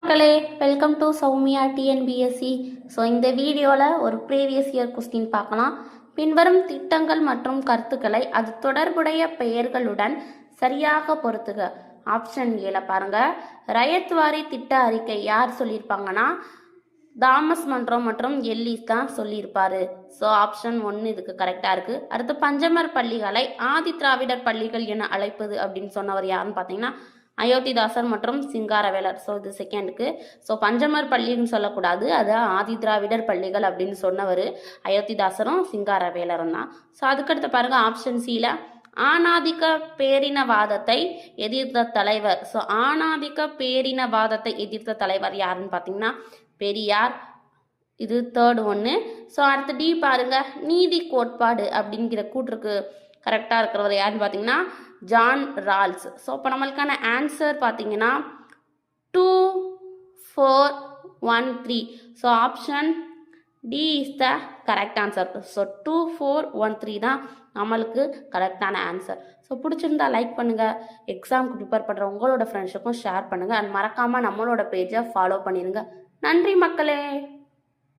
மக்களே, welcome to Soumya TNPSC. So இந்த வீடியோவில் ஒரு ப்ரீவியஸ் இயர் கொஸ்டின் பார்க்கலாம். பின்வரும் திட்டங்கள் மற்றும் கருத்துக்களை அது தொடர்புடைய பெயர்களுடன் சரியாக பொருத்துக. ஆப்ஷன் ஏல பாருங்க. ரயத்வாரி திட்ட அறிக்கை யார் சொல்லியிருப்பாங்கன்னா தாமஸ் மன்றோ மற்றும் எல்லிஸ் தான் சொல்லியிருப்பாரு. ஸோ ஆப்ஷன் 1 இதுக்கு கரெக்டாக இருக்குது. அடுத்து பஞ்சமர் பள்ளிகளை ஆதி திராவிடர் பள்ளிகள் என அழைப்பது அப்படின்னு சொன்னவர் யாருன்னு பார்த்தீங்கன்னா அயோத்திதாசர் மற்றும் சிங்காரவேலர். ஸோ இது செகண்டுக்கு. ஸோ பஞ்சமர் பள்ளின்னு சொல்லக்கூடாது, அது ஆதி திராவிடர் பள்ளிகள் அப்படின்னு சொன்னவர் அயோத்திதாசரும் சிங்காரவேலரும் தான். ஸோ அதுக்கடுத்து பாருங்க ஆப்ஷன் சியில் ஆணாதிக்க பேரினவாதத்தை எதிர்த்த தலைவர். ஸோ ஆணாதிக்க பேரினவாதத்தை எதிர்த்த தலைவர் யாருன்னு பார்த்தீங்கன்னா பெரியார். இது தேர்ட் ஒன்று. ஸோ அடுத்து டி பாருங்க, நீதி கோட்பாடு அப்படிங்கிற கூற்றுக்கு கரெக்டாக இருக்கிறவர் யாருன்னு பார்த்தீங்கன்னா ஜான் ரால்ஸ். ஸோ இப்போ நம்மளுக்கான ஆன்சர் பார்த்தீங்கன்னா 2413. So option D is the correct answer. So 2413 தான் நம்மளுக்கு கரெக்டான ஆன்சர். ஸோ பிடிச்சிருந்தா லைக் பண்ணுங்கள், எக்ஸாமுக்கு ப்ரிப்பேர் பண்ணுற உங்களோட ஃப்ரெண்ட்ஸுக்கும் ஷேர் பண்ணுங்கள், அண்ட் மறக்காமல் நம்மளோட பேஜை ஃபாலோ பண்ணிடுங்க. நன்றி மக்களே.